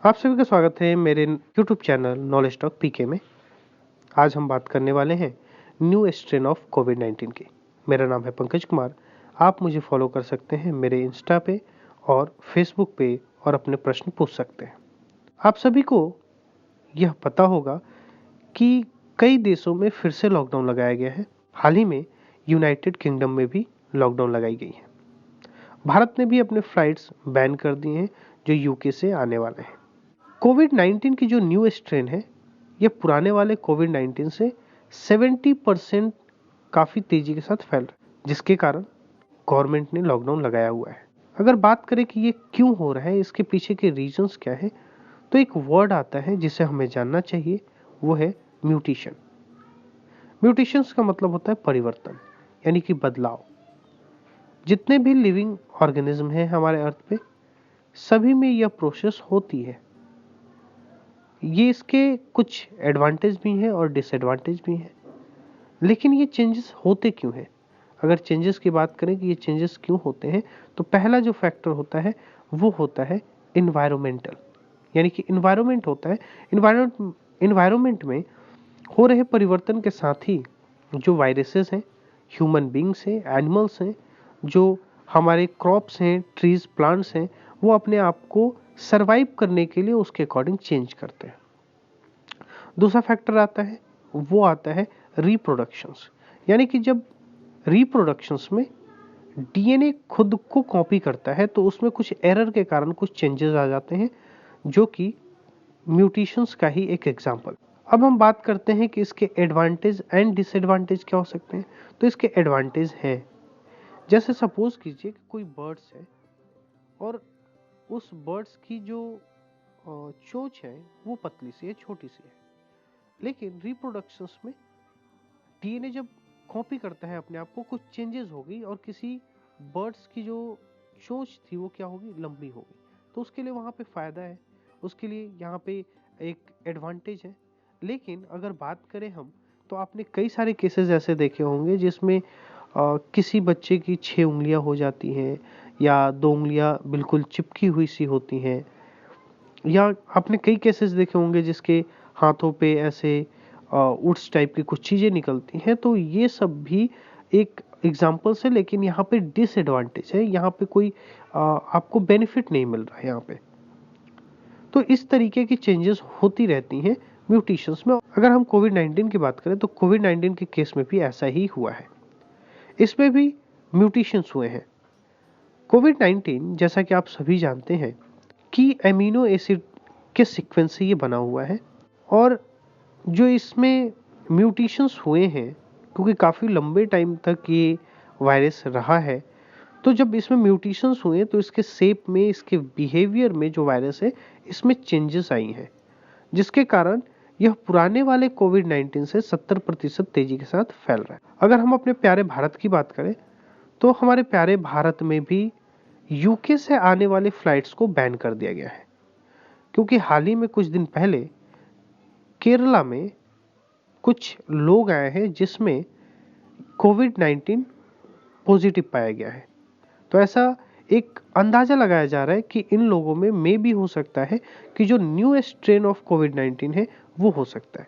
आप सभी का स्वागत है मेरे YouTube चैनल नॉलेज टॉक पीके में। आज हम बात करने वाले हैं न्यू स्ट्रेन ऑफ कोविड-19 की। मेरा नाम है पंकज कुमार। आप मुझे फॉलो कर सकते हैं मेरे इंस्टा पे और फेसबुक पे और अपने प्रश्न पूछ सकते हैं। आप सभी को यह पता होगा कि कई देशों में फिर से लॉकडाउन लगाया गया है। हाल ही में यूनाइटेड किंगडम में भी लॉकडाउन लगाई गई है। भारत ने भी अपने फ्लाइट्स बैन कर दिए हैं जो यूके से आने वाले हैं। कोविड-19 की जो न्यू स्ट्रेन है, ये पुराने वाले कोविड-19 से 70% काफ़ी तेज़ी के साथ फैल रहा है, जिसके कारण गवर्नमेंट ने लॉकडाउन लगाया हुआ है। अगर बात करें कि ये क्यों हो रहा है, इसके पीछे के रीजंस क्या है, तो एक वर्ड आता है जिसे हमें जानना चाहिए, वो है म्यूटेशन। म्यूटेशंस का मतलब होता है परिवर्तन, यानी कि बदलाव। जितने भी लिविंग ऑर्गेनिज्म हैं हमारे अर्थ पे, सभी में यह प्रोसेस होती है। ये इसके कुछ एडवांटेज भी हैं और डिसएडवांटेज भी हैं। लेकिन ये चेंजेस होते क्यों हैं? अगर चेंजेस की बात करें कि ये चेंजेस क्यों होते हैं, तो पहला जो फैक्टर होता है वो होता है एनवायरमेंटल, यानी कि एनवायरमेंट होता है। एनवायरमेंट में हो रहे परिवर्तन के साथ ही जो वायरसेस हैं, ह्यूमन बींग्स हैं, एनिमल्स हैं, जो हमारे क्रॉप्स हैं, ट्रीज, प्लांट्स हैं, वो अपने आप को सरवाइव करने के लिए उसके अकॉर्डिंग चेंज करते हैं। दूसरा फैक्टर आता है, वो आता है रिप्रोडक्शंस, यानी कि जब रिप्रोडक्शंस में डीएनए खुद को कॉपी करता है तो उसमें कुछ एरर के कारण कुछ चेंजेस आ जाते हैं, जो कि म्यूटेशंस का ही एक एग्जांपल। अब हम बात करते हैं कि इसके एडवांटेज एंड डिसएडवांटेज क्या हो सकते हैं। तो इसके एडवांटेज हैं, जैसे सपोज कीजिए कि कोई बर्ड्स है और उस बर्ड्स की जो चोंच है वो पतली सी है, छोटी सी है, लेकिन रिप्रोडक्शंस में डीएनए जब कॉपी करता है अपने आप को, कुछ चेंजेस हो गई और किसी बर्ड्स की जो चोंच थी वो क्या होगी, लंबी होगी, तो उसके लिए वहाँ पे फायदा है, उसके लिए यहाँ पे एक एडवांटेज है। लेकिन अगर बात करें हम, तो आपने कई सारे केसेस ऐसे देखे होंगे जिसमें किसी बच्चे की 6 उंगलियां हो जाती हैं या 2 उंगलियां बिल्कुल चिपकी हुई सी होती हैं, या आपने कई केसेस देखे होंगे जिसके हाथों पे ऐसे वुड्स टाइप की कुछ चीजें निकलती हैं। तो ये सब भी एक एग्जांपल्स है, लेकिन यहाँ पे डिसएडवांटेज है, यहाँ पे कोई आपको बेनिफिट नहीं मिल रहा है यहाँ पे। तो इस तरीके की चेंजेस होती रहती हैं म्यूटेशंस में। अगर हम कोविड-19 की बात करें तो कोविड-19 के केस में भी ऐसा ही हुआ है, इसमें भी म्यूटेशंस हुए हैं। कोविड-19 जैसा कि आप सभी जानते हैं कि एमिनो एसिड के सीक्वेंस से ये बना हुआ है, और जो इसमें म्यूटेशंस हुए हैं, क्योंकि काफ़ी लंबे टाइम तक ये वायरस रहा है, तो जब इसमें म्यूटेशंस हुए तो इसके शेप में, इसके बिहेवियर में जो वायरस है, इसमें चेंजेस आई हैं, जिसके कारण यह पुराने वाले कोविड-19 से 70% तेजी के साथ फैल रहा है। अगर हम अपने प्यारे भारत की बात करें, तो हमारे प्यारे भारत में भी यूके से आने वाले फ्लाइट्स को बैन कर दिया गया है, क्योंकि हाल ही में कुछ दिन पहले केरला में कुछ लोग आए हैं जिसमें कोविड-19 पॉजिटिव पाया गया है। तो ऐसा एक अंदाजा लगाया जा रहा है कि इन लोगों में भी हो सकता है कि जो न्यू स्ट्रेन ऑफ कोविड-19 है वो हो सकता है।